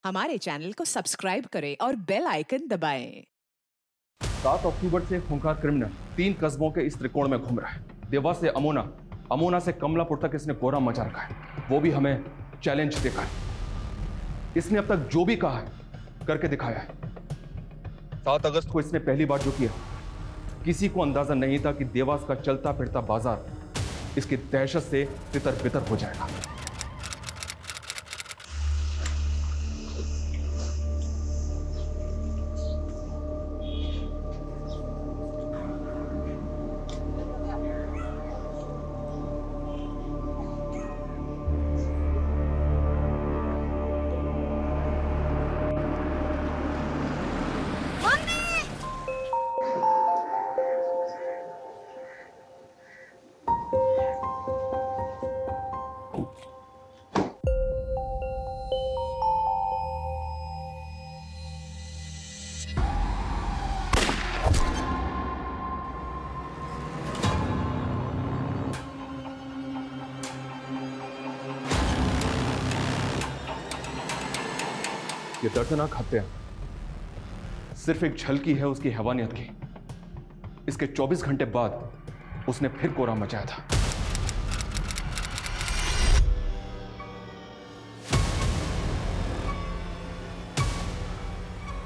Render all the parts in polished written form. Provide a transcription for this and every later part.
हमारे चैनल को सब्सक्राइब करें और बेल आइकन दबाएं। 7 अक्टूबर से खूंखार क्रिमिनल 3 कस्बों के इस त्रिकोण में घूम रहा है। देवास से अमोना, अमोना से कमलापुर तक इसने कोहराम मचा रखा है। वो भी हमें चैलेंज देकर। इसने अब तक जो भी कहा है करके दिखाया है। 7 अगस्त को इसने पहली बार जो किया, किसी को अंदाजा नहीं था कि देवास का चलता फिरता बाजार इसकी दहशत से तितर बितर हो जाएगा। ये दर्दनाक हत्या सिर्फ एक झलकी है उसकी हैवानियत की। इसके 24 घंटे बाद उसने फिर कोहराम मचाया था।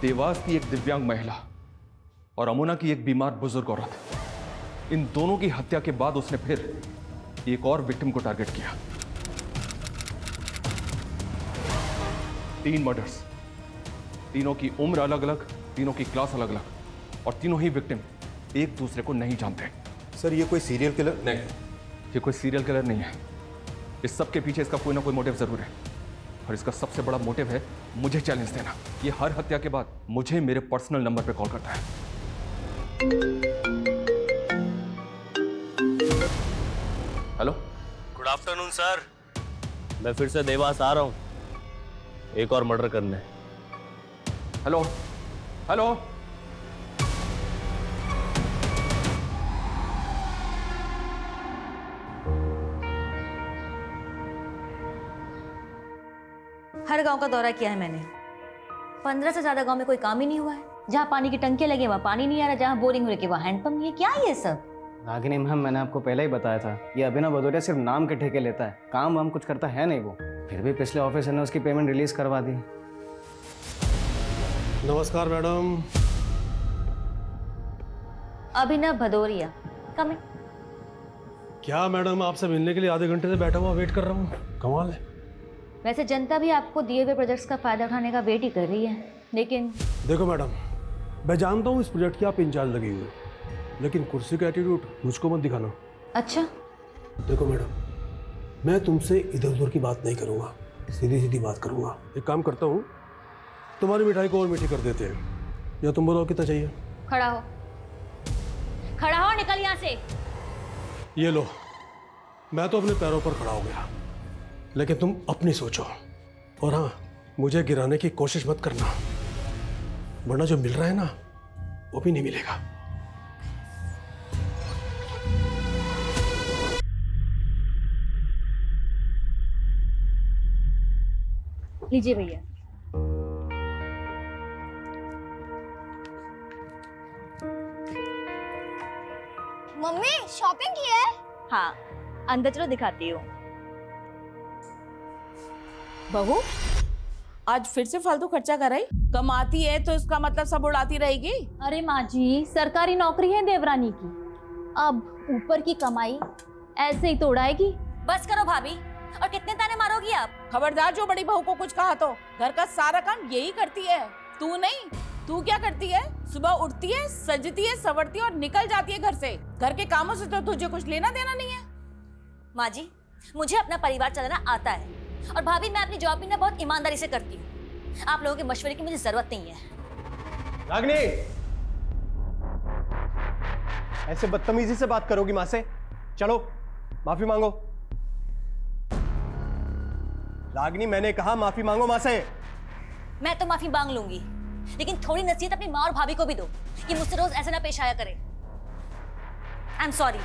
देवास की एक दिव्यांग महिला और अमोना की एक बीमार बुजुर्ग औरत, इन दोनों की हत्या के बाद उसने फिर एक और विक्टिम को टारगेट किया। 3 मर्डर्स, तीनों की उम्र अलग अलग, तीनों की क्लास अलग अलग, और तीनों ही विक्टिम एक दूसरे को नहीं जानते। सर ये कोई सीरियल किलर नहीं, ये कोई सीरियल किलर नहीं है। इस सब के पीछे इसका कोई ना कोई मोटिव जरूर है, और इसका सबसे बड़ा मोटिव है मुझे चैलेंज देना। ये हर हत्या के बाद मुझे मेरे पर्सनल नंबर पे कॉल करता है। Hello, good afternoon sir. मैं फिर से देवास आ रहा हूं एक और मर्डर करने। हेलो हेलो, हर गांव का दौरा किया है मैंने। 15 से ज्यादा गांव में कोई काम ही नहीं हुआ है। जहाँ पानी की टंकी लगे वहाँ पानी नहीं आ रहा, जहाँ बोरिंग हो रही वहाँ हैंडपंप नहीं है। क्या ये सब? रागिनी मैम, मैंने आपको पहले ही बताया था, ये अभिनव भदौरिया सिर्फ नाम के ठेके लेता है, काम वाम कुछ करता है नहीं वो। फिर भी पिछले ऑफिसर ने उसकी पेमेंट रिलीज करवा दी। नमस्कार मैडम। अभिनव भदौरिया, कम इन। क्या मैडम, आपसे मिलने के लिए आधे घंटे से बैठा हुआ वेट कर रहा हूँ। कमाल है। वैसे जनता भी आपको दिए हुए प्रोजेक्ट्स का फायदा उठाने का वेट ही कर रही है, लेकिन देखो मैडम, मैं जानता हूँ इस प्रोजेक्ट की आप इंचार्ज लगी हुई, लेकिन कुर्सी का एटीट्यूड मुझको मत दिखाना। अच्छा। देखो मैडम, मैं तुमसे इधर उधर की बात नहीं करूँगा, सीधी सीधी बात करूँगा। एक काम करता हूँ, तुम्हारी मिठाई को और मीठी कर देते हैं, या तुम बोलो कितना चाहिए। खड़ा हो, खड़ा हो, निकल यहाँ से। ये लो, मैं तो अपने पैरों पर खड़ा हो गया, लेकिन तुम अपनी सोचो। और हाँ, मुझे गिराने की कोशिश मत करना, वरना जो मिल रहा है ना वो भी नहीं मिलेगा। लीजिए भैया। मम्मी शॉपिंग की है? हाँ, अंदर चलो दिखाती हूँ। बहू, आज फिर से फालतू खर्चा कर रही? कमाती है तो इसका मतलब सब उड़ाती रहेगी? अरे माँ जी, सरकारी नौकरी है देवरानी की, अब ऊपर की कमाई ऐसे ही तो उड़ाएगी। बस करो भाभी, और कितने ताने मारोगी आप? खबरदार जो बड़ी बहू को कुछ कहा तो। घर का सारा काम यही करती है, तू नहीं। तू क्या करती है? सुबह उठती है, सजती है, संवरती है और निकल जाती है घर से। घर के कामों से तो तुझे कुछ लेना देना नहीं है। माँ जी, मुझे अपना परिवार चलाना आता है, और भाभी मैं अपनी जॉब भी ना बहुत ईमानदारी से करती हूँ। आप लोगों के मशवरे की मुझे जरूरत नहीं है। रागिनी, ऐसे बदतमीजी से बात करोगी माँ से? चलो माफी मांगो। रागिनी, मैंने कहा माफी मांगो माँ से। मैं तो माफी मांग लूंगी, लेकिन थोड़ी नसीहत अपनी माँ और भाभी को भी दो कि मुझसे रोज ऐसे ना पेश आया करे। I am sorry.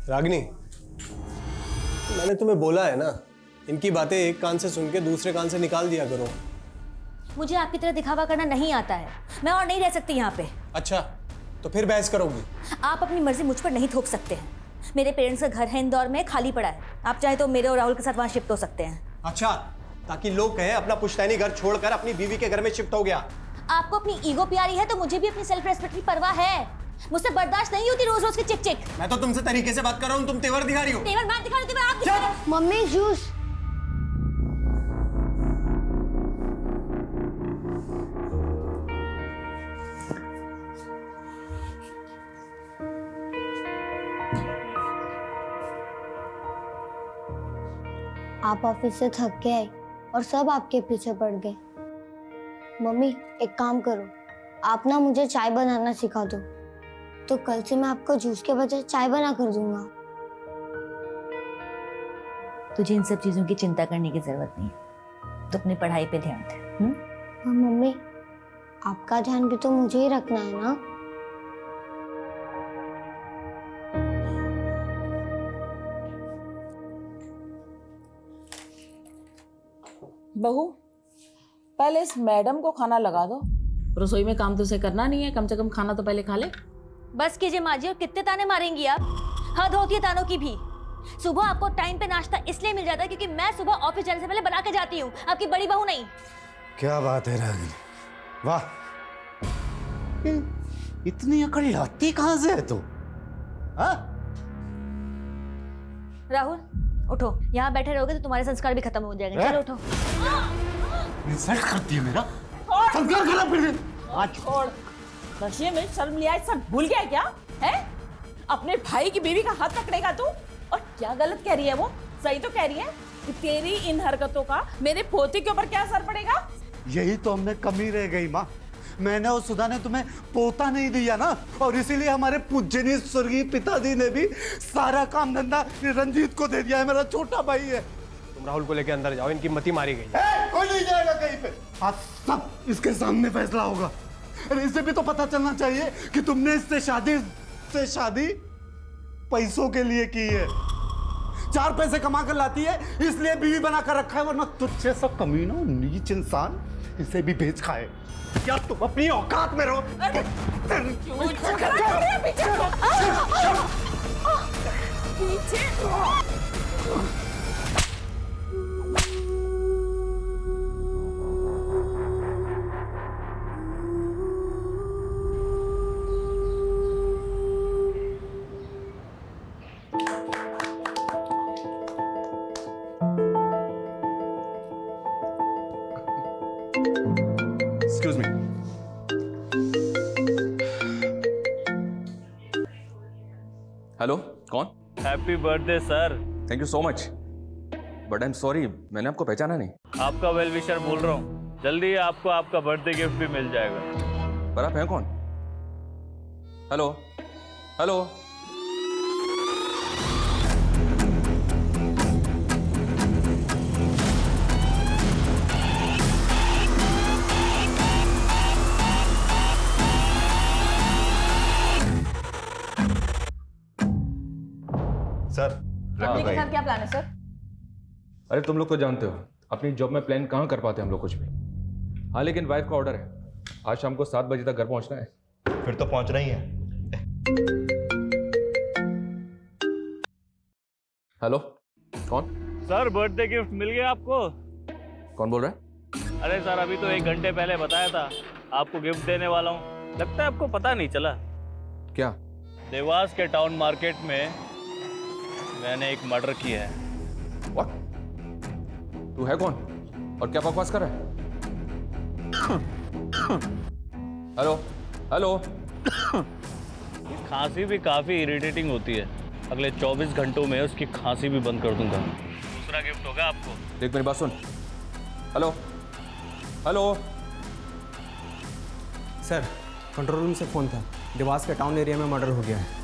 रागिनी, मैंने तुम्हें बोला है ना, इनकी बातें एक कान से सुन के दूसरे कान से निकाल दिया करो। मुझे आपकी तरह दिखावा करना नहीं आता है। मैं और नहीं रह सकती यहाँ पे। अच्छा, तो फिर बहस करोगी? आप अपनी मर्जी मुझ पर नहीं थोप सकते हैं। मेरे पेरेंट्स का घर है इंदौर में, खाली पड़ा है। आप चाहे तो मेरे और राहुल के साथ वहाँ शिफ्ट हो सकते हैं। अच्छा, ताकि लोग कहें अपना पुश्तैनी घर छोड़कर अपनी बीवी के घर में शिफ्ट हो गया। आपको अपनी ईगो प्यारी है तो मुझे भी अपनी सेल्फ रेस्पेक्ट की परवाह है। मुझसे बर्दाश्त नहीं होती रोज रोज की चिक चिक। मैं तो तुमसे तरीके से बात कर रहा हूँ, तुम तेवर दिखा रही हो। तेवर मैं दिखा रही हूँ, तेवर आप दिखा रहे हो। Mummy juice. आप ऑफिस से थक के आए और सब आपके पीछे पड़ गए। मम्मी एक काम करो, आप ना मुझे चाय बनाना सिखा दो, तो कल से मैं आपको जूस के बजाय चाय बना कर दूंगा। तुझे इन सब चीजों की चिंता करने की जरूरत नहीं है। तो अपनी पढ़ाई पे ध्यान दे। हाँ मम्मी, आपका ध्यान भी तो मुझे ही रखना है ना। बहू, पहले इस मैडम को खाना लगा दो। रसोई में काम तो उसे करना नहीं है, कम से कम खाना तो पहले खा ले। बस कीजिए माँ जी, और कितने ताने मारेंगी आप? हद होती है तानों की भी। सुबह आपको टाइम पे नाश्ता इसलिए मिल जाता है क्योंकि मैं सुबह ऑफिस जाने से पहले बना के जाती हूँ, आपकी बड़ी बहू नहीं। क्या बात है रागिनी, वाह, इतनी अकड़ लाती कहाँ से है तू? हाँ? राहुल उठो, यहाँ बैठे रहोगे तो तुम्हारे संस्कार भी खत्म हो जाएंगे। चलो उठो। इंसल्ट करती है मेरा संस्कार खराब कर दे। आज छोड़, नशे में शर्म लिया सब भूल गया क्या है? अपने भाई की बीवी का हाथ पकड़ेगा तू? और क्या गलत कह रही है वो? सही तो कह रही है कि तेरी इन हरकतों का मेरे पोते के ऊपर क्या असर पड़ेगा? यही तो हमने कमी रह गई माँ। मैंने और सुधा ने तुम्हें पोता नहीं दिया ना, और इसीलिए हमारे पूजनीय स्वर्गीय पिताजी ने भी सारा काम धंधा रंजीत को दे दिया है। मेरा छोटा भाई है। तुम राहुल को लेके अंदर जाओ, इनकी मति मारी गई। कोई नहीं जाएगा कहीं पे, आज सब इसके सामने फैसला होगा। अरे इसे भी तो पता चलना चाहिए कि तुमने इससे शादी पैसों के लिए की है। 4 पैसे कमा कर लाती है इसलिए बीवी बना कर रखा है, वरना तुझसे सब कमीना नीच इंसान इसे भी बेच खाए। क्या तुम अपनी औकात में रहो? पीछे एक्सक्यूज मी। हेलो, कौन? Happy birthday sir. Thank you so much, but I am sorry, मैंने आपको पहचाना नहीं। आपका वेल विशर बोल रहा हूँ, जल्दी ही आपको आपका बर्थडे गिफ्ट भी मिल जाएगा। पर आप हैं कौन? Hello hello. सर, अपने के साथ क्या प्लान है सर? अरे तुम लोग तो जानते हो अपनी जॉब में प्लान कहाँ कर पाते हम लोग कुछ भी। हाँ लेकिन वाइफ का ऑर्डर है, आज शाम को 7 बजे तक घर पहुंचना है। फिर तो पहुंच रही है। हेलो, कौन? सर बर्थडे गिफ्ट मिल गया आपको। कौन बोल रहा है? अरे सर अभी तो 1 घंटे पहले बताया था आपको गिफ्ट देने वाला हूँ, लगता है आपको पता नहीं चला। क्या? देवास के टाउन मार्केट में मैंने एक मर्डर किया है। What? तू है कौन और क्या बकवास कर रहा है? Hello hello. खांसी भी काफी इरिटेटिंग होती है, अगले 24 घंटों में उसकी खांसी भी बंद कर दूंगा। दूसरा गिफ्ट होगा आपको। देख मेरी बात सुन। Hello hello. Sir, control room से फोन था, देवास के टाउन एरिया में मर्डर हो गया है।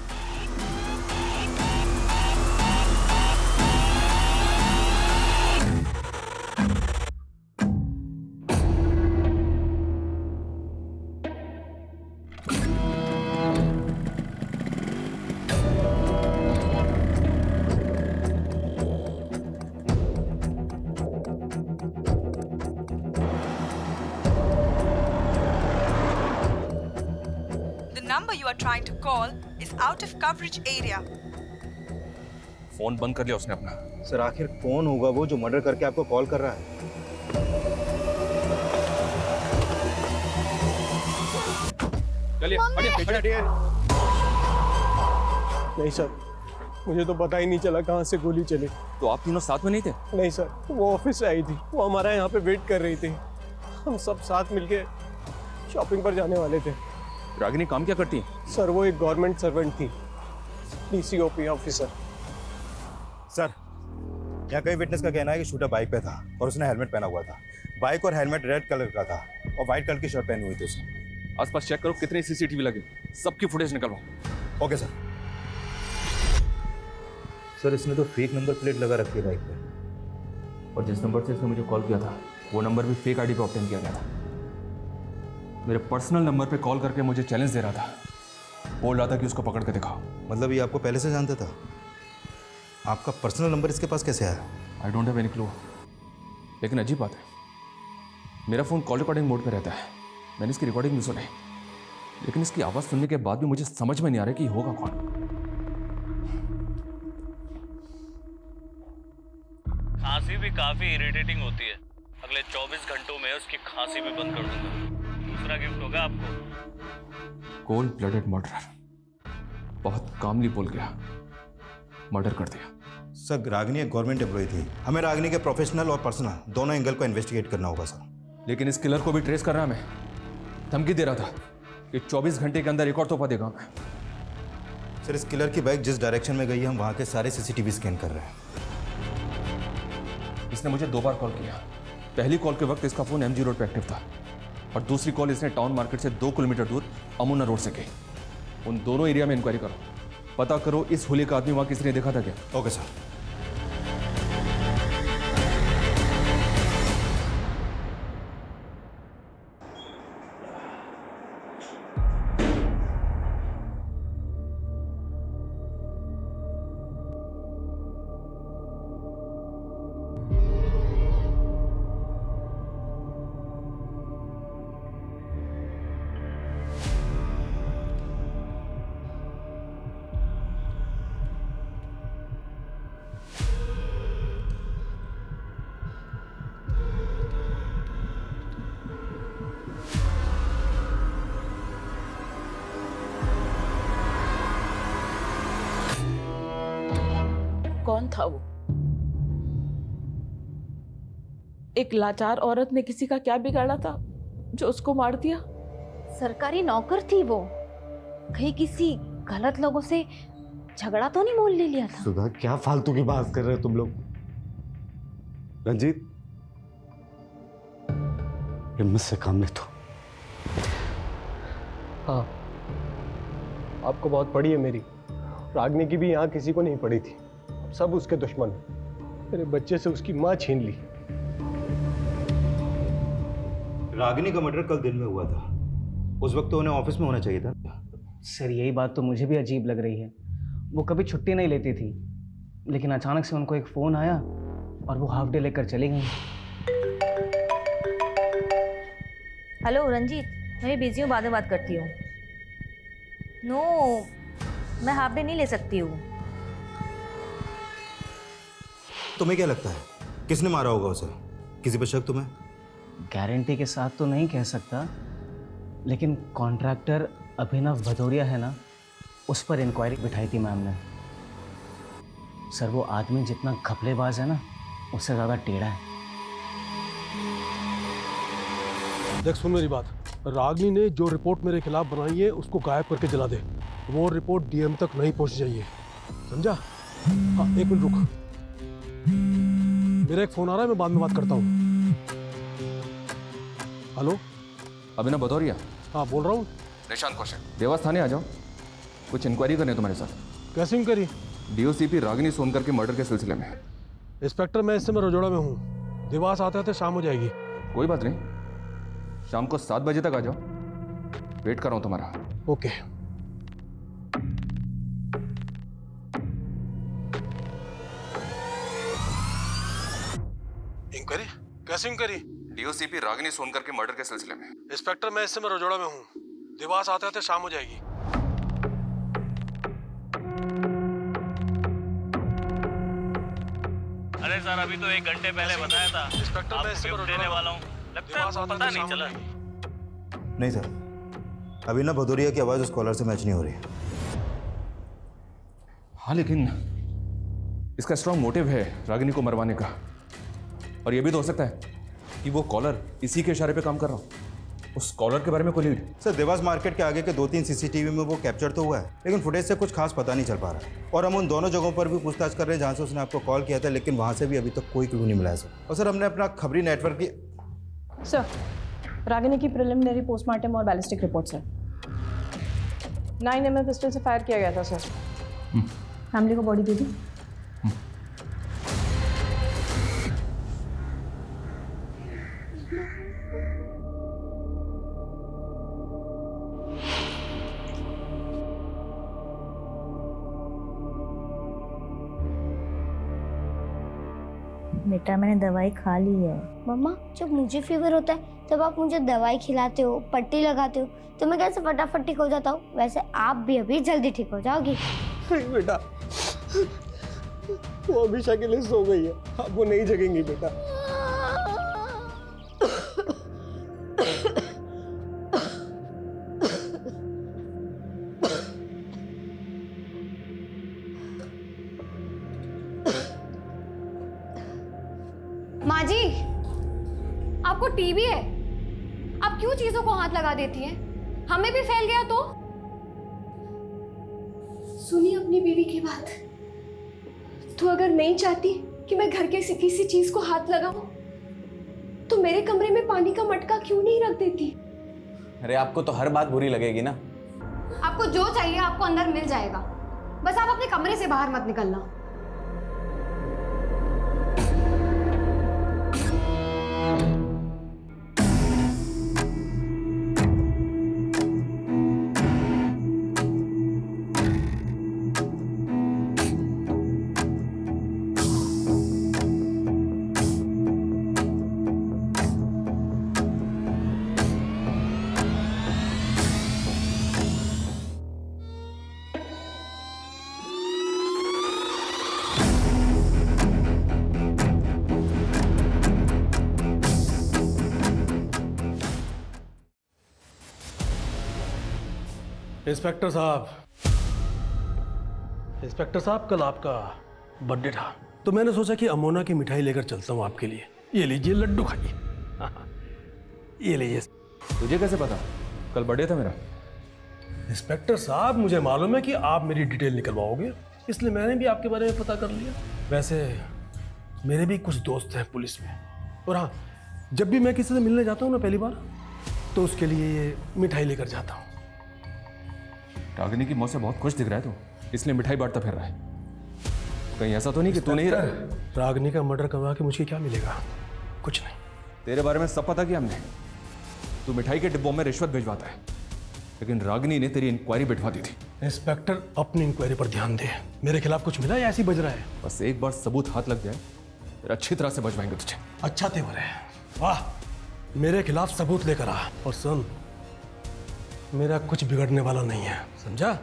number you are trying to call is out of coverage area. Phone बंद कर लिया उसने अपना। सर आखिर कौन होगा वो जो मर्डर करके आपको कॉल कर रहा है? चलिए हटिए। नहीं सर, मुझे तो पता ही नहीं चला कहाँ से गोली चली। तो आप तीनों साथ में नहीं थे? नहीं सर, वो ऑफिस से आई थी, वो हमारा यहाँ पे वेट कर रही थी। हम सब साथ मिलके शॉपिंग पर जाने वाले थे। रागिनी काम क्या करती है? सर वो एक गवर्नमेंट सर्वेंट थी, DCOP ऑफिसर। सर यहाँ कई विटनेस का कहना है कि शूटर बाइक पे था और उसने हेलमेट पहना हुआ था। बाइक और हेलमेट रेड कलर का था और व्हाइट कलर की शर्ट पहनी हुई थी उसने। आसपास चेक करो कितने CCTV लगे, सबकी फुटेज निकलवाओ। Okay sir. सर इसने तो फेक नंबर प्लेट लगा रखी है बाइक पे, और जिस नंबर से इसने मुझे कॉल किया था वो नंबर भी फेक ID पे ऑब्टेन किया गया था। मेरे पर्सनल नंबर पे कॉल करके मुझे चैलेंज दे रहा था, बोल रहा था कि उसको पकड़ के दिखाओ। मतलब ये आपको पहले से जानता था? आपका पर्सनल नंबर इसके पास कैसे आया? I don't have any clue. लेकिन अजीब बात है, मेरा फ़ोन कॉल रिकॉर्डिंग मोड पे रहता है, मैंने इसकी रिकॉर्डिंग नहीं सुनी, लेकिन इसकी आवाज़ सुनने के बाद भी मुझे समझ में नहीं आ रहा कि होगा कौन। खांसी भी काफ़ी इरिटेटिंग होती है, अगले 24 घंटों में उसकी खांसी भी बंद कर दूंगा। दूसरा गिफ्ट होगा आपको। कोल्ड ब्लडेड मर्डरर, बहुत कामली बोल गया, मर्डर कर दिया। सर रागिनी एक गवर्नमेंट एम्प्लॉय थी, हमें रागिनी के प्रोफेशनल और पर्सनल दोनों एंगल को इन्वेस्टिगेट करना होगा सर। लेकिन इस किलर को भी ट्रेस करना हमें, धमकी दे रहा था कि 24 घंटे के अंदर एक और तोहफा देगा मैं। सर इस किलर की बाइक जिस डायरेक्शन में गई है हम वहाँ के सारे CCTV स्कैन कर रहे हैं। इसने मुझे 2 बार कॉल किया। पहली कॉल के वक्त इसका फ़ोन MG रोड पर एक्टिव था और दूसरी कॉल इसने टाउन मार्केट से 2 किलोमीटर दूर अमोना रोड से की। उन दोनों एरिया में इंक्वायरी करो, पता करो इस होली का आदमी वहाँ किसी ने देखा था क्या। Okay sir. कौन था वो? एक लाचार औरत ने किसी का क्या बिगाड़ा था जो उसको मार दिया? सरकारी नौकर थी वो, कहीं किसी गलत लोगों से झगड़ा तो नहीं मोल ले लिया था? सुधा क्या फालतू की बात कर रहे हो तुम लोग? रंजीत हिम्मत से काम ले तो। हाँ, आपको बहुत पड़ी है मेरी। रागिनी की भी यहाँ किसी को नहीं पड़ी थी, सब उसके दुश्मन। मेरे बच्चे से उसकी माँ छीन ली। रागिनी का मर्डर कल दिन में हुआ था, उस वक्त तो उन्हें ऑफिस में होना चाहिए था। सर यही बात तो मुझे भी अजीब लग रही है। वो कभी छुट्टी नहीं लेती थी, लेकिन अचानक से उनको एक फ़ोन आया और वो हाफ डे लेकर चली गई। हेलो रंजीत, मैं बिजी हूँ, बाद में बात करती हूँ। नो, मैं हाफ डे नहीं ले सकती हूँ। तुम्हें क्या लगता है किसने मारा होगा उसे? किसी पर शक तुम्हें? गारंटी के साथ तो नहीं कह सकता, लेकिन कॉन्ट्रैक्टर अभिनव भदौरिया है ना, उस पर इंक्वायरी बिठाई थी मैम ने। सर वो आदमी जितना घपलेबाज है ना, उससे ज़्यादा टेढ़ा है। देख सुन मेरी बात, रागिनी ने जो रिपोर्ट मेरे खिलाफ बनाई है उसको गायब करके जला दे। वो रिपोर्ट DM तक नहीं पहुंच चाहिए, समझा? हाँ, 1 मिनट रुक, मेरा एक फोन आ रहा है, मैं बाद में बात करता हूँ। हेलो, अभिनव भदौरिया? हाँ बोल रहा हूँ। निशांत कौशिक, देवास थाने आ जाओ, कुछ इंक्वायरी करनी है तुम्हारे साथ। कैसे इंक्वायरी? DOCP रागिनी सोनकर के मर्डर के सिलसिले में। इंस्पेक्टर मैं इस समय रजोड़ा में हूँ, देवास आते आते शाम हो जाएगी। कोई बात नहीं, शाम को 7 बजे तक आ जाओ, वेट कर रहा हूँ तुम्हारा। ओके। इंक्वायरी? कैसे इंक्वायरी? DOCP रागिनी सोनकर के मर्डर के सिलसिले में। इंस्पेक्टर मैं इस समय रजोड़ा में हूँ, देवास आते आते शाम हो जाएगी। सर, अभी तो 1 घंटे पहले बताया था आपको गिफ्ट देने वाला हूँ। लगता है आपको पता नहीं चला। नहीं सर, अभिनव भदौरिया की आवाज़ उस कॉलर से मैच नहीं हो रही। हाँ, लेकिन इसका स्ट्रॉन्ग मोटिव है रागिनी को मरवाने का। और यह भी तो हो सकता है कि वो कॉलर इसी के इशारे पे काम कर रहा हो। उस कॉलर के बारे में कोई लीड? सर, देवास मार्केट के आगे के 2-3 सीसीटीवी में वो कैप्चर तो हुआ है, लेकिन फुटेज से कुछ खास पता नहीं चल पा रहा। और हम उन दोनों जगहों पर भी पूछताछ कर रहे हैं जहाँ से उसने आपको कॉल किया था, लेकिन वहाँ से भी अभी तक कोई क्लू नहीं मिला है सर। और सर, हमने अपना खबरी नेटवर्क की सर, रागिनी की प्रिलिमिनरी पोस्टमार्टम और ballistic report sir. 9mm pistol से फायर किया गया था सर। फैमिली को बॉडी दे दी। बेटा, मैंने दवाई खा ली है। मम्मा, जब मुझे फीवर होता है तब आप मुझे दवाई खिलाते हो, पट्टी लगाते हो, तो मैं कैसे फटाफट ठीक हो जाता हूँ। वैसे आप भी अभी जल्दी ठीक हो जाओगी। बेटा, वो हमेशा के लिए सो गई है, अब वो नहीं जगेंगी बेटा। माँ जी, आपको टीबी है, आप क्यों चीजों को हाथ लगा देती हैं? हमें भी फैल गया तो? सुनिए अपनी बीवी की बात। तो अगर नहीं चाहती कि मैं घर के किसी चीज को हाथ लगाऊं, तो मेरे कमरे में पानी का मटका क्यों नहीं रख देती? अरे आपको तो हर बात बुरी लगेगी ना। आपको जो चाहिए आपको अंदर मिल जाएगा, बस आप अपने कमरे से बाहर मत निकलना। इंस्पेक्टर साहब, कल आपका बर्थडे था, तो मैंने सोचा कि अमोना की मिठाई लेकर चलता हूँ आपके लिए। ये लीजिए, लड्डू खाइए। ये लीजिए। तुझे कैसे पता कल बर्थडे था मेरा? इंस्पेक्टर साहब, मुझे मालूम है कि आप मेरी डिटेल निकलवाओगे, इसलिए मैंने भी आपके बारे में पता कर लिया। वैसे मेरे भी कुछ दोस्त हैं पुलिस में, और हाँ, जब भी मैं किसी से मिलने जाता हूँ ना पहली बार, तो उसके लिए ये मिठाई लेकर जाता हूँ। रागिनी की मौत से बहुत खुश दिख रहा है तू, इसलिए मिठाई बांटता फिर रहा है। कहीं ऐसा तो नहीं कि तू नहीं रहा? रागिनी का मर्डर करवा के मुझे क्या मिलेगा? कुछ नहीं। तेरे बारे में सब पता किया हमने। तू मिठाई के डिब्बों में रिश्वत भिजवाता है, लेकिन रागिनी ने तेरी इंक्वायरी बिठवा दी थी। इंस्पेक्टर, अपनी इंक्वायरी पर ध्यान दे। मेरे खिलाफ कुछ मिला या ऐसे ही बज रहा है? बस एक बार सबूत हाथ लग जाए, फिर अच्छी तरह से बजवाएंगे तुझे। अच्छा तेवर है, वाह। मेरे खिलाफ सबूत लेकर आ, और सुन, मेरा कुछ बिगड़ने वाला नहीं है, समझा?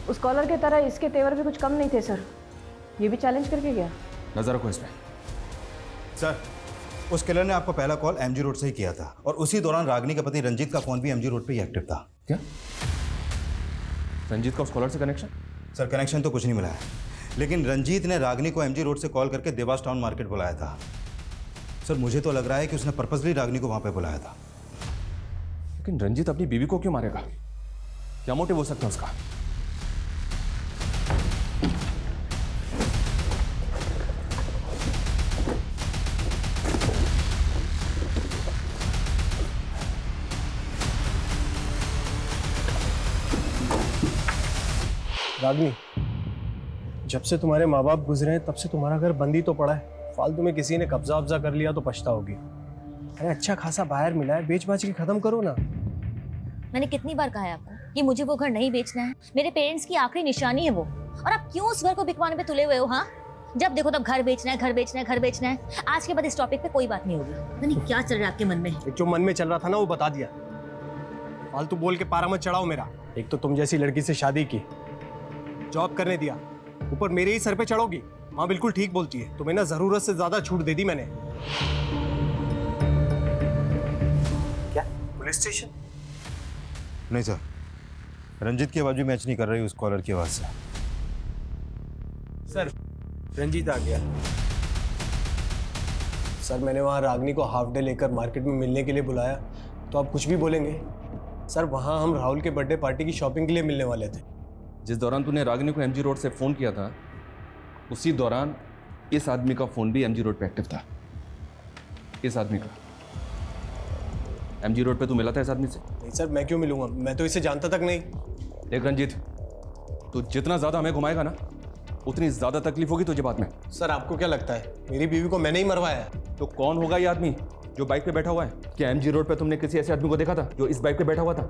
उस कॉलर के तरह इसके तेवर भी कुछ कम नहीं थे सर। ये भी चैलेंज करके गया। नजर रखो इसमें। सर, उस किलर ने आपको पहला कॉल एमजी रोड से ही किया था, और उसी दौरान रागिनी का पति रंजीत का फोन भी एमजी रोड पे ही एक्टिव था। क्या रंजीत का उस कॉलर से कनेक्शन? सर, कनेक्शन तो कुछ नहीं मिला है, लेकिन रंजीत ने रागिनी को एमजी रोड से कॉल करके देवास टाउन मार्केट बुलाया था। सर, मुझे तो लग रहा है कि उसने पर्पसली रागिनी को वहां पे बुलाया था। लेकिन रंजीत अपनी बीवी को क्यों मारेगा? क्या मोटिव हो सकता है उसका? रागिनी, जब से तुम्हारे माँ बाप गुजरे हैं तब से तुम्हारा घर बंद ही तो पड़ा है। फालतू में किसी ने कब्जा वब्जा कर लिया तो पछताओगी। अरे अच्छा खासा बाहर मिला है, बेच बाच के खत्म करो ना। मैंने कितनी बार कहा है आपको कि मुझे वो घर नहीं बेचना है। मेरे पेरेंट्स की आखिरी निशानी है वो, और आप क्यों उस घर को बिकवाने पे तुले हुए हो? हाँ, जब देखो तब घर बेचना है, घर बेचना है, घर बेचना है। आज के बाद इस टॉपिक पे कोई बात नहीं होगी। नहीं, क्या चल रहा है आपके मन में? जो मन में चल रहा था ना वो बता दिया। फालतू बोल के पारा मत चढ़ाओ मेरा। एक तो तुम जैसी लड़की से शादी की, जॉब करने दिया, ऊपर मेरे ही सर पे चढ़ोगी? माँ बिल्कुल ठीक बोलती है, तुम्हें ना जरूरत से ज्यादा छूट दे दी मैंने। क्या पुलिस स्टेशन? नहीं सर, रंजीत की आवाज भी मैच नहीं कर रही उस कॉलर की आवाज से। सर रंजीत आ गया। सर मैंने वहाँ रागनी को हाफ डे लेकर मार्केट में मिलने के लिए बुलाया, तो आप कुछ भी बोलेंगे? सर वहाँ हम राहुल के बर्थडे पार्टी की शॉपिंग के लिए मिलने वाले थे। जिस दौरान तूने रागनी को एमजी रोड से फ़ोन किया था, उसी दौरान इस आदमी का फ़ोन भी एमजी रोड पे एक्टिव था। इस आदमी का एमजी रोड पे तू मिला था इस आदमी से? नहीं सर, मैं क्यों मिलूंगा, मैं तो इसे जानता तक नहीं। देख रंजीत, तू जितना ज़्यादा हमें घुमाएगा ना, उतनी ज़्यादा तकलीफ होगी तुझे बाद में। सर आपको क्या लगता है मेरी बीवी को मैंने ही मरवाया है? तो कौन होगा ये आदमी जो बाइक पे बैठा हुआ है? क्या एमजी रोड पे तुमने किसी ऐसे आदमी को देखा था जो इस बाइक पे बैठा हुआ था?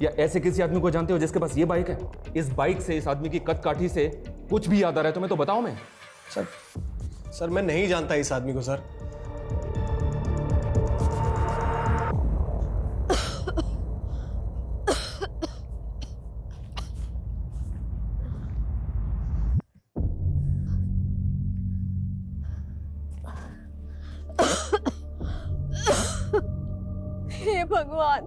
या ऐसे किसी आदमी को जानते हो जिसके पास ये बाइक है? इस बाइक से, इस आदमी की कद काठी से कुछ भी याद आ रहा है तुम्हें तो बताओ। मैं सर मैं नहीं जानता इस आदमी को सर। हे भगवान,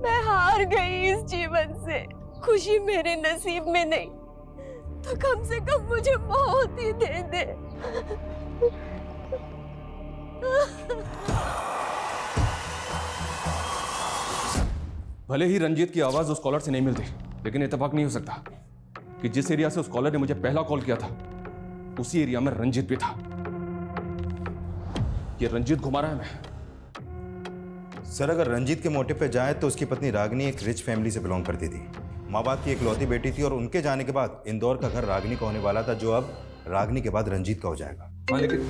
मैं हार गई इस जीवन से। खुशी मेरे नसीब में नहीं तो कम से कम मुझे मौत ही दे दे। भले ही रंजीत की आवाज उस कॉलर से नहीं मिलती, लेकिन इत्तेफाक नहीं हो सकता कि जिस एरिया से उस कॉलर ने मुझे पहला कॉल किया था, उसी एरिया में रंजीत भी था। ये रंजीत घुमा रहा है मैं। सर अगर रंजीत के मोटिव पे जाए तो उसकी पत्नी रागनी एक रिच फैमिली से बिलोंग करती थी, माँ बाप की इकलौती बेटी थी, और उनके जाने के बाद इंदौर का घर रागनी का होने वाला था, जो अब रागनी के बाद रंजीत का हो जाएगा। हाँ लेकिन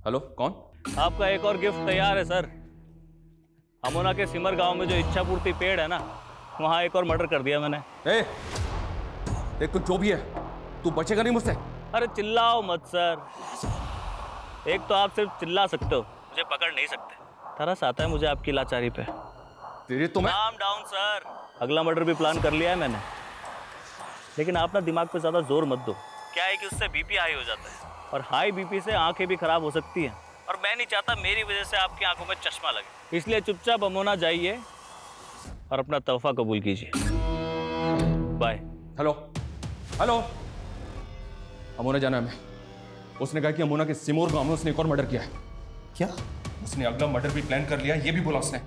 हेलो, कौन? आपका एक और गिफ्ट तैयार है सर। अमोना के सिमर गांव में जो इच्छा पूर्ति पेड़ है ना, वहाँ एक और मर्डर कर दिया मैंने। देख कुछ जो भी है, तू बचेगा नहीं मुझसे। अरे चिल्लाओ मत सर, एक तो आप सिर्फ चिल्ला सकते हो, मुझे पकड़ नहीं सकते। तरस आता है मुझे आपकी लाचारी पे। तेरे तो मैं काम डाउन सर, अगला मर्डर भी प्लान कर लिया है मैंने, लेकिन आप ना दिमाग पे ज्यादा जोर मत दो। क्या है कि उससे बीपी हाई हो जाता है, और हाई बीपी से आंखें भी खराब हो सकती हैं, और मैं नहीं चाहता मेरी वजह से आपकी आंखों में चश्मा लगे। इसलिए चुपचाप अमोना जाइए और अपना तोहफा कबूल कीजिए। बाय। हेलो हेलो, अमोना जाना है हमें। उसने कहा कि अमोना के सिमोर गांव में उसने एक और मर्डर किया है। क्या? उसने अगला मर्डर भी प्लान कर लिया, ये भी बोला उसने।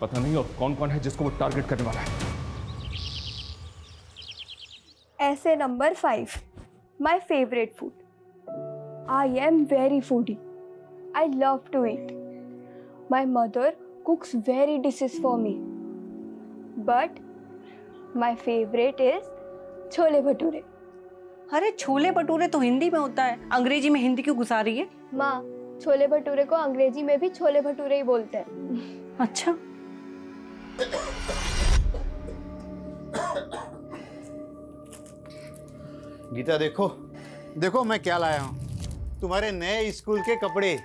पता नहीं और कौन कौन है जिसको वो टारगेट करने वाला है। ऐसे number 5, my favourite food. I am very foodie. I love to eat. My mother cooks very dishes for me, but my favourite is chole bhature. अरे छोले भटूरे तो हिंदी में होता है, अंग्रेजी में हिंदी क्यों घुसा रही है? माँ, छोले भटूरे को अंग्रेजी में भी छोले भटूरे ही बोलते हैं। अच्छा। गीता देखो देखो मैं क्या लाया हूँ, तुम्हारे नए स्कूल के कपड़े।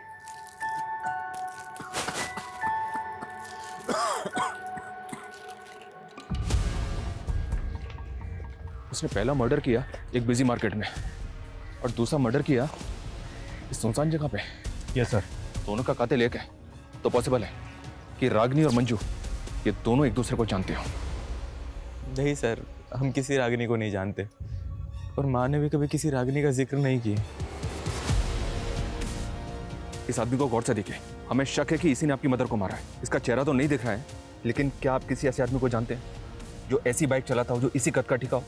उसने पहला मर्डर किया एक बिजी मार्केट में, और दूसरा मर्डर किया इस सुनसान जगह पे। Yes sir. दोनों का कातिल एक है, तो पॉसिबल है कि रागनी और मंजू ये दोनों एक दूसरे को जानते हो। नहीं सर, हम किसी रागनी को नहीं जानते, और माँ ने भी कभी किसी रागनी का जिक्र नहीं किया। इस आदमी को गौर से देखिए, हमें शक है कि इसी ने आपकी मदर को मारा है। इसका चेहरा तो नहीं दिख रहा है, लेकिन क्या आप किसी ऐसे आदमी को जानते हैं जो ऐसी बाइक चलाता हो, जो इसी कद का ठिका हो?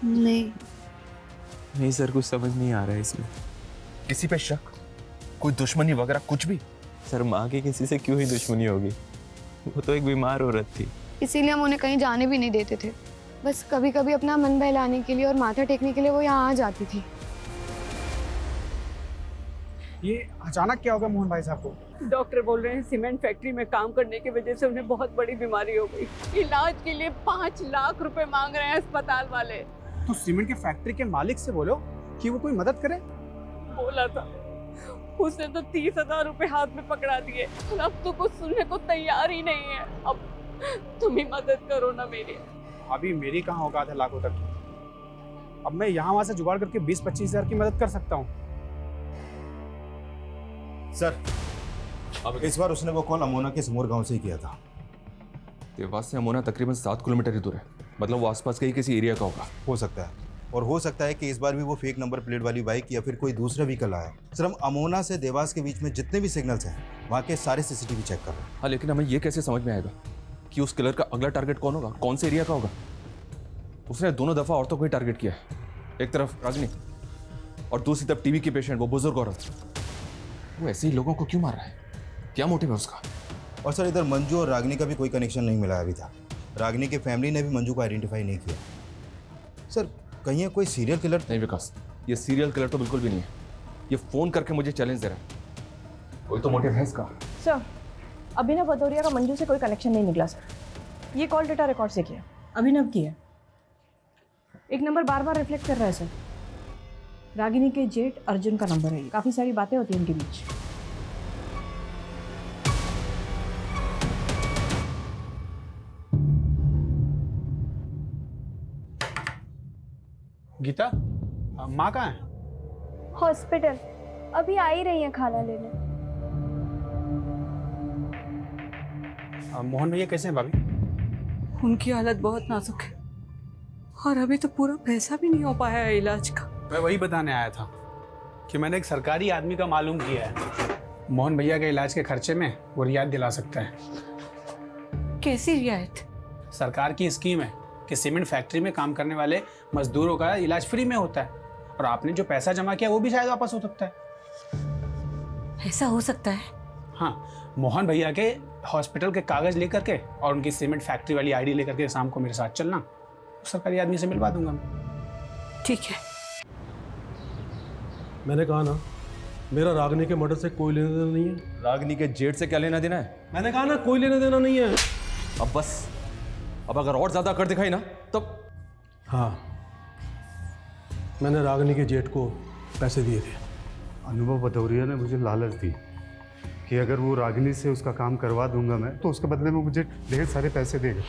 नहीं सर, कुछ समझ नहीं आ रहा है इसमें। किसी पे शक, कोई दुश्मनी वगैरह कुछ भी? सर माँ की किसी से क्यों ही दुश्मनी होगी, वो तो एक बीमार औरत थी। इसीलिए हम उन्हें कहीं जाने भी नहीं देते थे। बस कभी कभी अपना मन बहलाने के लिए और माथा टेकने के लिए वो यहाँ आ जाती थी। ये अचानक क्या हो गया मोहन भाई साहब को? डॉक्टर बोल रहे हैं सीमेंट फैक्ट्री में काम करने की वजह से उन्हें बहुत बड़ी बीमारी हो गई। इलाज के लिए 5 लाख रुपए मांग रहे हैं अस्पताल वाले। तो सीमेंट की फैक्ट्री के मालिक से बोलो कि वो कोई मदद करे। बोला था, उसने तो 30,000 रुपए हाथ में पकड़ा दिए, और अब तो कुछ सुनने को तैयार ही नहीं है। अब तुम ही मदद करो ना मेरी। अभी मेरी कहाँ औकात है लाखों तक। अब मैं यहाँ वहां से जुगाड़ करके 20-25 हजार की मदद कर सकता हूँ। सर, अब इस बार उसने वो कॉल अमोना के समूर गांव से ही किया था। देवास से अमोना तकरीबन 7 किलोमीटर ही दूर है, मतलब वो आसपास के ही किसी एरिया का होगा। हो सकता है, और हो सकता है कि इस बार भी वो फेक नंबर प्लेट वाली बाइक या फिर कोई दूसरा व्हीकल आया। सर, हम अमोना से देवास के बीच में जितने भी सिग्नल्स हैं वहाँ के सारे सीसीटीवी चेक कर रहे हैं। हाँ, लेकिन हमें ये कैसे समझ में आएगा कि उस किलर का अगला टारगेट कौन होगा, कौन से एरिया का होगा? उसने दोनों दफा औरतों को ही टारगेट किया है, एक तरफ रागिनी और दूसरी तरफ टीबी की पेशेंट, वो बुजुर्ग औरत। वो ऐसे ही लोगों को क्यों मार रहा है? क्या मोटिव है उसका? और सर, इधर मंजू और रागिनी का भी कोई कनेक्शन नहीं मिला अभी तक। रागिनी की फैमिली ने भी मंजू को आइडेंटिफाई नहीं किया। सर, कहीं कोई सीरियल किलर? नहीं विकास, ये सीरियल किलर तो बिल्कुल भी नहीं है। ये फोन करके मुझे चैलेंज दे रहा है। कोई तो मोटिव है इसका। सर, अभिनव भदौरिया का मंजू से कोई कनेक्शन नहीं निकला सर। ये कॉल डेटा रिकॉर्ड से किया। अभिनव की है। एक नंबर बार बार रिफ्लेक्ट कर रहा है सर। रागिनी के जेठ अर्जुन का नंबर है। काफी सारी बातें होती हैं इनके बीच। गीता, माँ कहाँ है? हॉस्पिटल, अभी आ ही रही हैं खाना लेने। मोहन भैया कैसे हैं भाभी? उनकी हालत बहुत नाजुक है और अभी तो पूरा पैसा भी नहीं हो पाया है इलाज का। मैं वही बताने आया था कि मैंने एक सरकारी आदमी का मालूम किया है। मोहन भैया के इलाज के खर्चे में वो रियायत दिला सकता है। कैसी रियायत? सरकार की स्कीम है कि सीमेंट फैक्ट्री में काम करने वाले मजदूरों का इलाज फ्री में होता है, और आपने जो पैसा जमा किया वो भी शायद वापस हो सकता है। ऐसा हो सकता है? हाँ, मोहन भैया के हॉस्पिटल के कागज लेकर के और उनकी सीमेंट फैक्ट्री वाली आईडी लेकर के शाम को मेरे साथ चलना। सरकारी आदमी से मिलवा दूंगा मैं। ठीक है। मैंने कहा ना, मेरा रागिनी के मर्डर से कोई लेना देना नहीं है। रागिनी के जेठ से क्या लेना देना है? मैंने कहा ना, कोई लेना देना नहीं है। अब बस, अब अगर और ज्यादा कर दिखाई ना तब। हाँ, मैंने रागिनी के जेठ को पैसे दिए थे। अनुभव भदौरिया ने मुझे लालच दी कि अगर वो रागिनी से उसका काम करवा दूंगा मैं, तो उसके बदले में मुझे ढेर सारे पैसे देगा।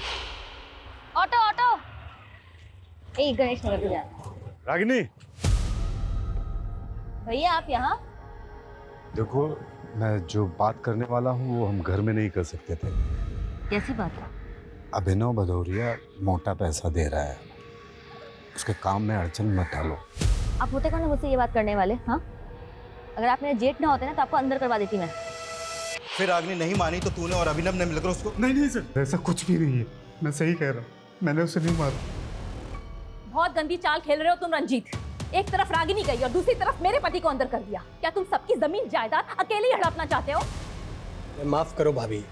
ऑटो ऑटो, एक गणेश नगर जा। रागिनी, भैया आप यहाँ? देखो, मैं जो बात करने वाला हूँ वो हम घर में नहीं कर सकते थे। कैसी बात है? अभिनव भदौरिया मोटा पैसा दे रहा है, उसके काम में अड़चन मत डालो। आप होते कौन मुझसे ये बात करने वाले? हाँ, अगर आप मेरे जेठ ना होते ना तो आपको अंदर करवा देती मैं। फिर रागिनी नहीं मानी तो तूने और अभिनव ने मिलकर उसको? नहीं सर, ऐसा कुछ भी नहीं है, मैं सही कह रहा हूँ, मैंने उसे नहीं मारा। बहुत गंदी चाल खेल रहे हो तुम रंजीत। एक तरफ रागिनी गई और दूसरी तरफ मेरे पति को अंदर कर दिया। क्या तुम सबकी जमीन जायदाद अकेले ही हड़पना चाहते हो? माफ करो भाभी।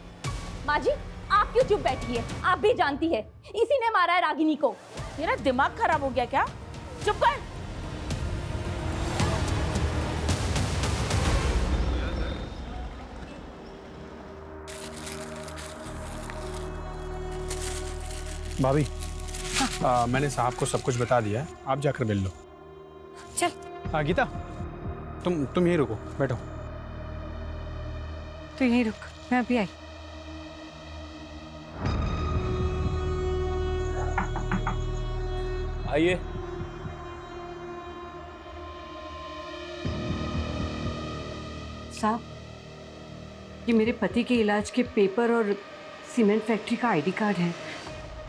माँ जी, आप क्यों चुप बैठी है? आप भी जानती है इसी ने मारा है रागिनी को। मेरा दिमाग खराब हो गया क्या? चुप कर। भाभी, मैंने साहब को सब कुछ बता दिया है, आप जाकर मिल लो। चल। गीता, तुम यहीं रुको, बैठो। तू यहीं रुक, मैं अभी आई। आइए। साहब, ये मेरे पति के इलाज के पेपर और सीमेंट फैक्ट्री का आईडी कार्ड है।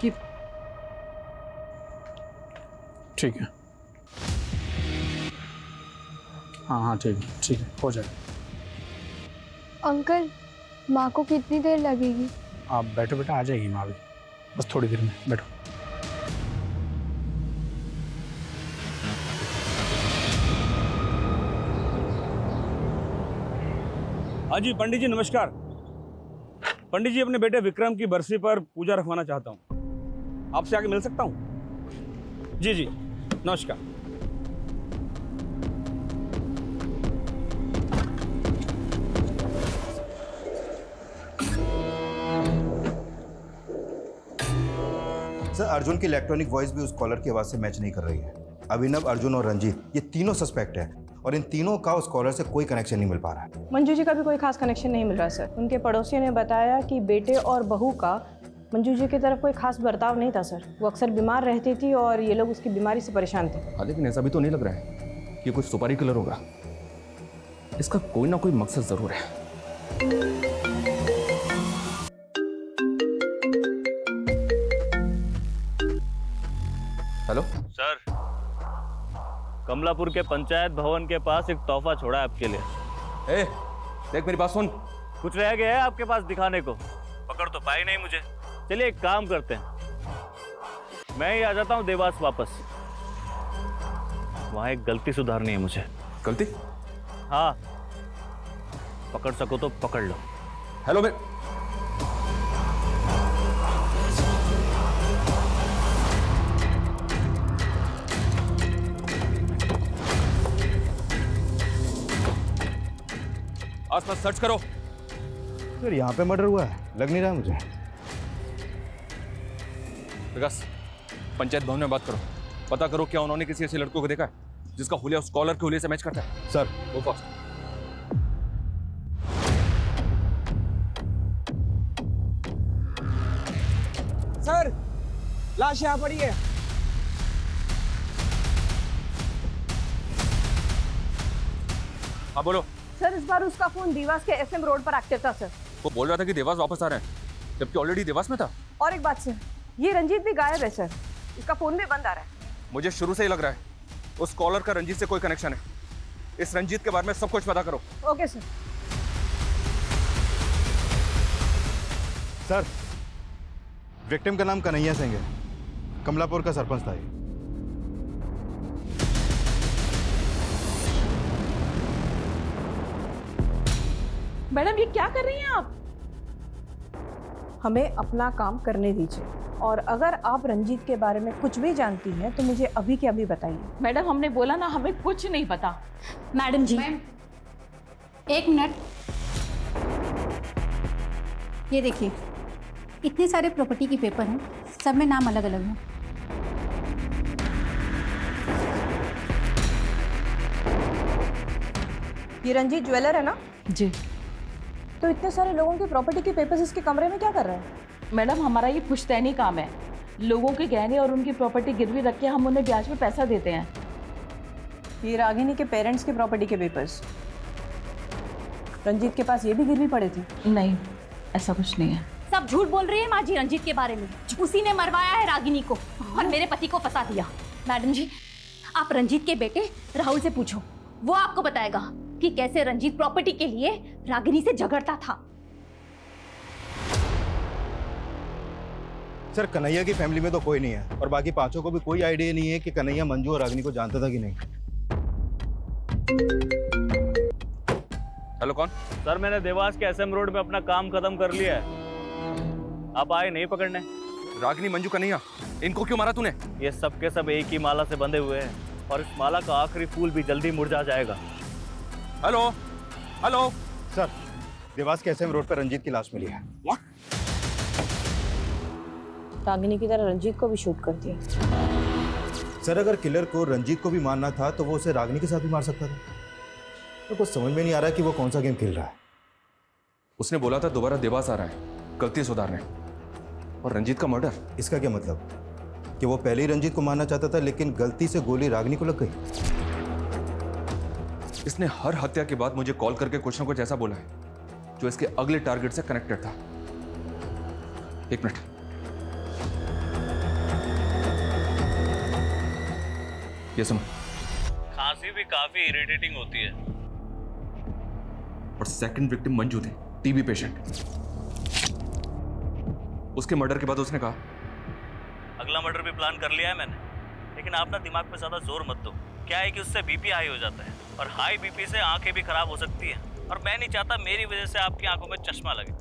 कि ठीक है। हाँ ठीक है, हो जाएगा। अंकल, माँ को कितनी देर लगेगी? आप बैठो बेटा, आ जाएगी माँ भी, बस थोड़ी देर में, बैठो। हाँ जी पंडित जी, नमस्कार। पंडित जी, अपने बेटे विक्रम की बरसी पर पूजा रखवाना चाहता हूँ, आपसे आके मिल सकता हूँ? जी, नमस्कार। सर, अर्जुन की इलेक्ट्रॉनिक वॉइस भी उस कॉलर की आवाज से मैच नहीं कर रही है। अभिनव, अर्जुन और रंजीत, ये तीनों सस्पेक्ट हैं और इन तीनों का उस कॉलर से कोई कनेक्शन नहीं मिल पा रहा है। मंजू जी का भी कोई खास कनेक्शन नहीं मिल रहा सर। उनके पड़ोसियों ने बताया कि बेटे और बहू का मंजू जी की तरफ कोई खास बर्ताव नहीं था सर। वो अक्सर बीमार रहती थी और ये लोग उसकी बीमारी से परेशान थे। हाँ, लेकिन ऐसा भी तो नहीं लग रहा है कि कुछ सुपारी किलर होगा। इसका कोई ना कोई मकसद जरूर है। हेलो सर, कमलापुर के पंचायत भवन के पास एक तोहफा छोड़ा है आपके लिए। ए, देख मेरी बात सुन। कुछ रह गया है आपके पास दिखाने को? पकड़ तो पाई नहीं मुझे। चलिए एक काम करते हैं, मैं ही आ जाता हूँ देवास वापस। वहां एक गलती सुधारनी है मुझे। गलती? हाँ, पकड़ सको तो पकड़ लो। हेलो मैं आसपास सर्च करो। फिर यहाँ पे मर्डर हुआ है, लग नहीं रहा मुझे। विकास, पंचायत भवन में बात करो, पता करो क्या उन्होंने किसी ऐसे लड़कों को देखा है जिसका हुलिया उस कॉलर के हुलिये से मैच करता है। सर, गो फास्ट। सर, लाश यहाँ पड़ी है। हाँ बोलो। सर, इस बार उसका फोन देवास के एसएम रोड पर एक्टिव था सर। वो बोल रहा था कि देवास वापस आ रहे हैं, जबकि ऑलरेडी देवास में था। और एक बात सर, ये रंजीत भी गायब है सर। इसका फोन भी बंद आ रहा है। मुझे शुरू से ही लग रहा है उस कॉलर का रंजीत से कोई कनेक्शन है। इस रंजीत के बारे में सब कुछ पता करो। Okay sir. सर, विक्टिम का नाम कन्हैया सिंह है, कमलापुर का सरपंच था ये। मैडम, ये क्या कर रही हैं आप? हमें अपना काम करने दीजिए, और अगर आप रंजीत के बारे में कुछ भी जानती हैं तो मुझे अभी के अभी बताइए। मैडम, हमने बोला ना हमें कुछ नहीं पता। मैडम जी, एक मिनट। ये देखिए, इतने सारे प्रॉपर्टी के पेपर हैं, सब में नाम अलग अलग हैं। ये रंजीत ज्वेलर है ना? जी। तो इतने सारे लोगों के प्रॉपर्टी के पेपर्स इसके कमरे में क्या कर रहे हैं? मैडम, हमारा ये पुश्तैनी काम है। लोगों के गहने और उनकी प्रॉपर्टी गिरवी रख के हम उन्हें ब्याज में पैसा देते हैं। ये रागिनी के पेरेंट्स के प्रॉपर्टी के पेपर्स, रंजीत के पास ये भी गिरवी पड़े थे? नहीं, ऐसा कुछ नहीं है। सब झूठ बोल रही है माँ जी रंजीत के बारे में। उसी ने मरवाया है रागिनी को और मेरे पति को फंसा दिया। मैडम जी, आप रंजीत के बेटे राहुल से पूछो, वो आपको बताएगा कि कैसे रंजीत प्रॉपर्टी के लिए रागिनी से झगड़ता था। सर, कन्हैया की फैमिली में तो कोई नहीं है, और बाकी पांचों को भी कोई आइडिया नहीं है कि कन्हैया मंजू और रागिनी को जानता था कि नहीं। हेलो, कौन? सर, मैंने देवास के एसएम रोड में अपना काम खत्म कर लिया है। आप आए नहीं पकड़ने? रागिनी, मंजू, कन्हैया, इनको क्यों मारा तूने? ये सब के सब एक ही माला से बंधे हुए हैं, और इस माला का आखिरी फूल भी जल्दी मुरझा जाएगा। हेलो हेलो सर, देवास के एसएम रोड पर रंजीत की लाश मिली है। रागिनी की तरह रंजीत को भी शूट कर दिया। सर, अगर किलर को रंजीत को भी मारना था तो वो उसे रागिनी के साथ भी मार सकता था। तो कुछ समझ में नहीं आ रहा कि वो कौन सा गेम खेल रहा है। उसने बोला था दोबारा देवास आ रहा है गलती सुधारने, और रंजीत का मर्डर। इसका क्या मतलब? कि वो पहले ही रंजीत को मारना चाहता था, लेकिन गलती से गोली रागिनी को लग गई। इसने हर हत्या के बाद मुझे कॉल करके कुछ ना कुछ ऐसा बोला है जो इसके अगले टारगेट से कनेक्टेड था। एक मिनट, ये सुनो। खांसी भी काफी इरिटेटिंग होती है। और सेकंड विक्टिम मंजू थी, टीबी पेशेंट। उसके मर्डर के बाद उसने कहा अगला मर्डर भी प्लान कर लिया है मैंने, लेकिन आप ना दिमाग पे ज्यादा जोर मत दो। क्या है कि उससे बीपी हाई हो जाता है, और हाई बीपी से आंखें भी खराब हो सकती हैं, और मैं नहीं चाहता मेरी वजह से आपकी आंखों में चश्मा लगे।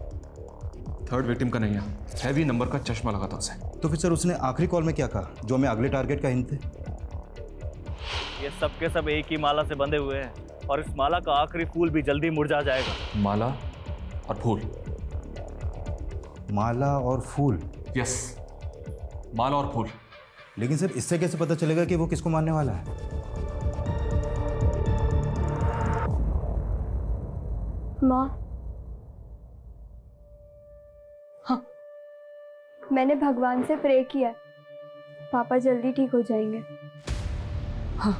थर्ड विक्टिम का नहीं है, हैवी नंबर का चश्मा लगा था उसे। तो फिर सर, उसने आखिरी कॉल में क्या कहा जो हमें अगले टारगेट का हिंट थे? ये सब के सब एक ही माला से बंधे हुए हैं, और इस माला का आखिरी फूल भी जल्दी मुरझा जाएगा। माला और फूल? माला और फूल? यस, माला और फूल। लेकिन सर, इससे कैसे पता चलेगा कि वो किसको मारने वाला है? माँ, हाँ, मैंने भगवान से प्रे किया है, पापा जल्दी ठीक हो जाएंगे। हाँ।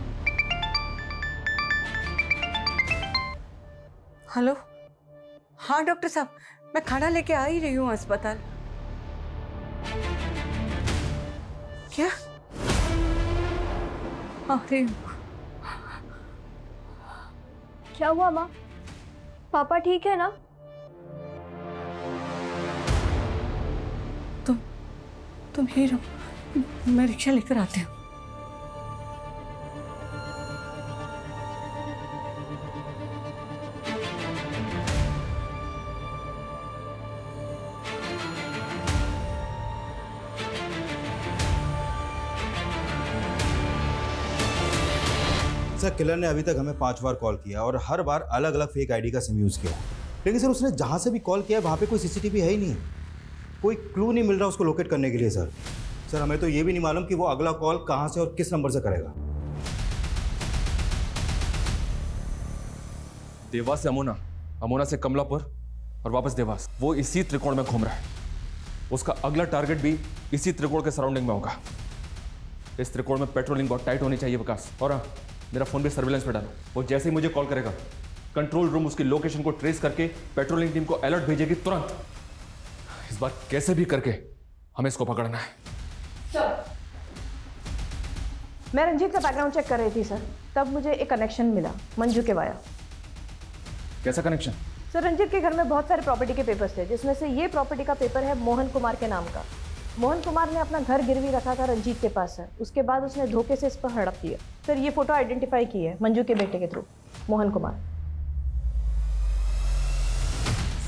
हेलो, हाँ डॉक्टर साहब, मैं खाना लेके आ ही रही हूँ अस्पताल। क्या? अरे क्या हुआ माँ? पापा ठीक है ना? तुम ही रहो, मैं रिक्शा लेकर आती हूँ। सर किलर ने अभी तक हमें 5 बार कॉल किया और हर बार अलग अलग फेक आईडी का सिम यूज़ किया, लेकिन सर उसने जहाँ से भी कॉल किया वहाँ पे कोई सीसीटीवी है ही नहीं, कोई क्लू नहीं मिल रहा उसको लोकेट करने के लिए। सर हमें तो ये भी नहीं मालूम कि वो अगला कॉल कहाँ से और किस नंबर से करेगा। देवास से अमोना, अमोना से कमलापुर और वापस देवास, वो इसी त्रिकोण में घूम रहा है। उसका अगला टारगेट भी इसी त्रिकोण के सराउंडिंग में होगा। इस त्रिकोण में पेट्रोलिंग बहुत टाइट होनी चाहिए विकास। और हाँ, मेरा फोन भी सर्विलेंस पे डालो। वो जैसे ही मुझे कॉल करेगा, कंट्रोल रूम उसकी लोकेशन को ट्रेस करके पेट्रोलिंग टीम को अलर्ट भेजेगी तुरंत। इस बार कैसे भी करके हमें इसको पकड़ना है। सर, मैं रंजीत का बैकग्राउंड चेक कर रही थी सर, तब मुझे एक कनेक्शन मिला मंजू के वाया। कैसा कनेक्शन? सर रंजीत के घर में बहुत सारे प्रॉपर्टी के पेपर्स थे, जिसमें से ये प्रॉपर्टी का पेपर है मोहन कुमार के नाम का। मोहन कुमार ने अपना घर गिरवी रखा था रंजीत के पास सर, उसके बाद उसने धोखे से इस पर हड़प दिया। सर ये फोटो आइडेंटिफाई की है मंजू के बेटे के थ्रू, मोहन कुमार।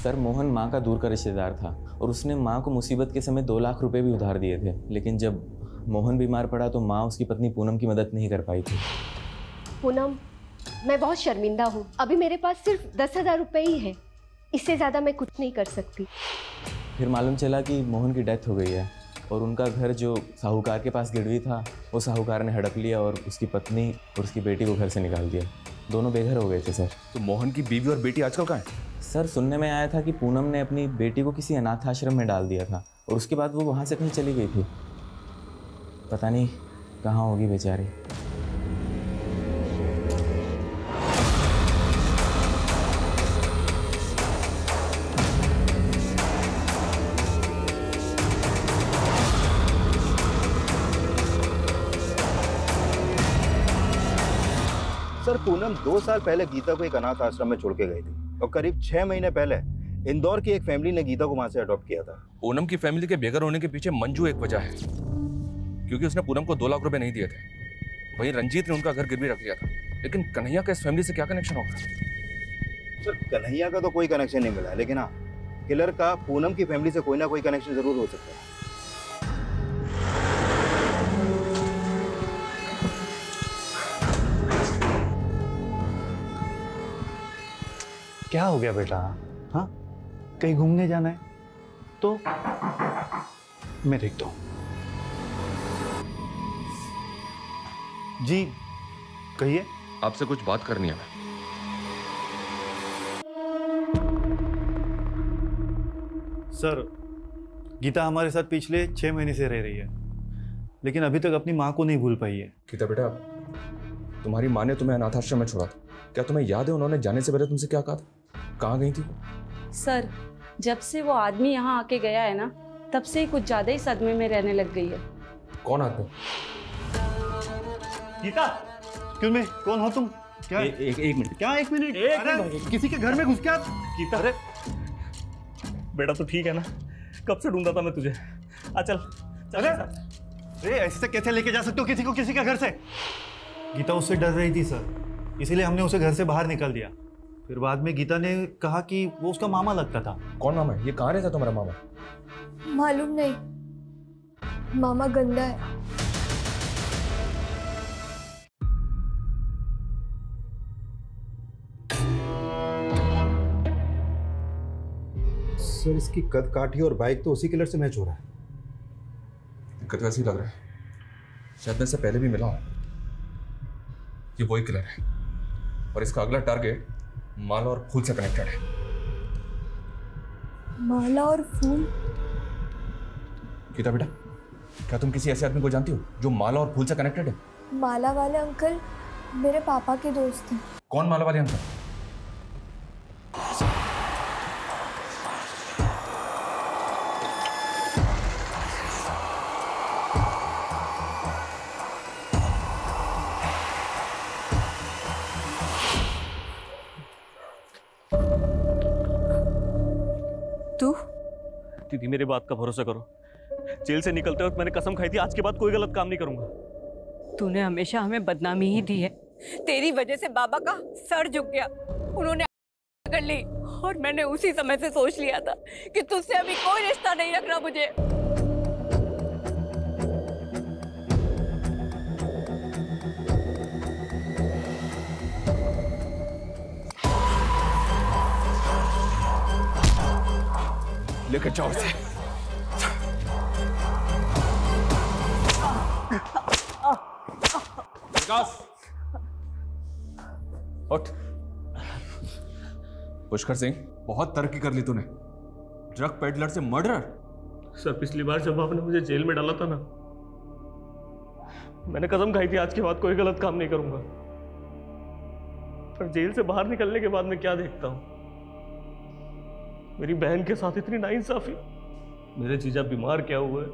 सर मोहन माँ का दूर का रिश्तेदार था और उसने माँ को मुसीबत के समय 2 लाख रुपए भी उधार दिए थे, लेकिन जब मोहन बीमार पड़ा तो माँ उसकी पत्नी पूनम की मदद नहीं कर पाई थी। पूनम, मैं बहुत शर्मिंदा हूँ, अभी मेरे पास सिर्फ 10,000 रुपये ही है, इससे ज़्यादा मैं कुछ नहीं कर सकती। फिर मालूम चला कि मोहन की डेथ हो गई है और उनका घर जो साहूकार के पास गिरवी था वो साहूकार ने हड़प लिया और उसकी पत्नी और उसकी बेटी को घर से निकाल दिया। दोनों बेघर हो गए थे सर। तो मोहन की बीवी और बेटी आजकल कहाँ है? सर सुनने में आया था कि पूनम ने अपनी बेटी को किसी अनाथ आश्रम में डाल दिया था और उसके बाद वो वहाँ से कहीं चली गई थी। पता नहीं कहाँ होगी बेचारी। सर पूनम 2 साल पहले गीता को एक अनाथ आश्रम में छोड़ के गई थी और करीब 6 महीने पहले इंदौर की एक फैमिली ने गीता को वहां से अडॉप्ट किया था। पूनम की फैमिली के बेघर होने के पीछे मंजू एक वजह है, क्योंकि उसने पूनम को 2 लाख रुपए नहीं दिए थे। वहीं रंजीत ने उनका घर गिरवी रख लिया था। लेकिन कन्हैया का इस फैमिली से क्या कनेक्शन होगा? सर कन्हैया का तो कोई कनेक्शन नहीं मिला, लेकिन हाँ किलर का पूनम की फैमिली से कोई ना कोई कनेक्शन जरूर हो सकता है। क्या हो गया बेटा? हाँ, कहीं घूमने जाना है तो मैं देखता हूँ। जी कहिए। आपसे कुछ बात करनी है। सर गीता हमारे साथ पिछले 6 महीने से रह रही है, लेकिन अभी तक अपनी माँ को नहीं भूल पाई है। गीता बेटा, तुम्हारी माँ ने तुम्हें अनाथ आश्रम में छोड़ा था, क्या तुम्हें याद है उन्होंने जाने से पहले तुमसे क्या कहा था? कहाँ गई थी? सर जब से वो आदमी यहाँ आके गया है ना, तब से ही कुछ ज्यादा ही सदमे में रहने लग गई है। कौन आदमी? गीता, क्यों मैं कौन हो तुम? क्या एक मिनट। क्या 1 मिनट? अरे किसी के घर में घुस क्या? गीता, अरे बेटा तो ठीक है ना? कब से ढूंढता था मैं तुझे। आ चल चल। अरे ऐसे कैसे लेके जा सकते हो किसी को किसी के घर से? गीता उससे डर रही थी सर, इसीलिए हमने उसे घर से बाहर निकाल दिया। फिर बाद में गीता ने कहा कि वो उसका मामा लगता था। कौन मामा है? ये कहाँ रहता तुम्हारा मामा? मालूम नहीं, मामा गंदा है। सर इसकी कद काठी और बाइक तो उसी किलर से मैच हो रहा है। दिक्कत वैसी लग रहा है, शायद मैं इससे पहले भी मिला हूं। ये वही किलर है और इसका अगला टारगेट माला और फूल से कनेक्टेड है। माला और फूल? गीता बेटा, क्या तुम किसी ऐसे आदमी को जानती हो जो माला और फूल से कनेक्टेड है? माला वाले अंकल मेरे पापा के दोस्त हैं। कौन माला वाले अंकल? दीदी मेरी बात का भरोसा करो, जेल से निकलते वक्त मैंने कसम खाई थी आज के बाद कोई गलत काम नहीं करूंगा। तूने हमेशा हमें बदनामी ही दी है। तेरी वजह से बाबा का सर झुक गया, उन्होंने कर ली और मैंने उसी समय से सोच लिया था कि तुझसे अभी कोई रिश्ता नहीं रखना मुझे। लेकर जाओ इसे। विकास, उठ। पुष्कर सिंह, बहुत तरक्की कर ली तूने। ड्रग पेडलर से मर्डरर। सर पिछली बार जब आपने मुझे जेल में डाला था ना, मैंने कसम खाई थी आज के बाद कोई गलत काम नहीं करूंगा। पर जेल से बाहर निकलने के बाद मैं क्या देखता हूं, मेरी बहन के साथ इतनी नाइंसाफी। मेरे जीजा बीमार क्या हुआ है,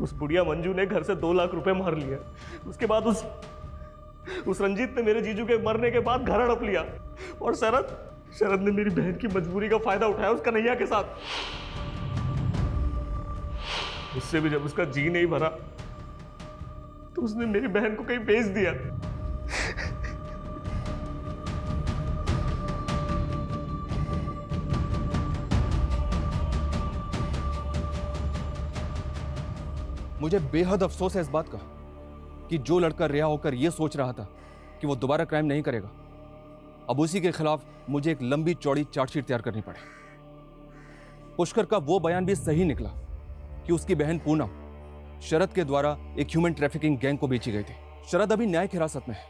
उस बुढ़िया मंजू ने घर से 2 लाख रुपए मार लिया। उसके बाद उस रंजीत ने मेरे जीजू के मरने के बाद घर हड़प लिया। और शरद ने मेरी बहन की मजबूरी का फायदा उठाया उस कन्हैया के साथ। उससे भी जब उसका जी नहीं भरा तो उसने मेरी बहन को कहीं भेज दिया। मुझे बेहद अफसोस है इस बात का कि जो लड़का रिहा होकर यह सोच रहा था कि वो दोबारा क्राइम नहीं करेगा, अब उसी के खिलाफ मुझे एक लंबी चौड़ी चार्जशीट तैयार करनी पड़े। पुष्कर का वो बयान भी सही निकला कि उसकी बहन पूनम शरद के द्वारा एक ह्यूमन ट्रैफिकिंग गैंग को बेची गई थी। शरद अभी न्यायिक हिरासत में है,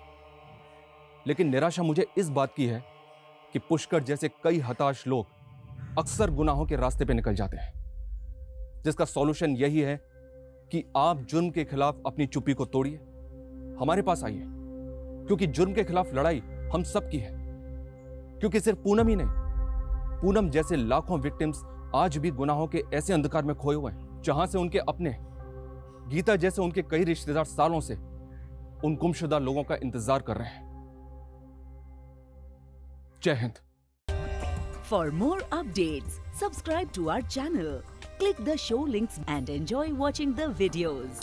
लेकिन निराशा मुझे इस बात की है कि पुष्कर जैसे कई हताश लोग अक्सर गुनाहों के रास्ते पे निकल जाते हैं, जिसका सॉल्यूशन यही है कि आप जुर्म के खिलाफ अपनी चुप्पी को तोड़िए, हमारे पास आइए, क्योंकि जुर्म के खिलाफ लड़ाई हम सब की है। क्योंकि सिर्फ पूनम ही नहीं, पूनम जैसे लाखों विक्टिम्स आज भी गुनाहों के ऐसे अंधकार में खोए हुए हैं जहां से उनके अपने, गीता जैसे उनके कई रिश्तेदार सालों से उन गुमशुदा लोगों का इंतजार कर रहे हैं। जय Hind. For more updates, subscribe to our channel, click the show links and enjoy watching the videos.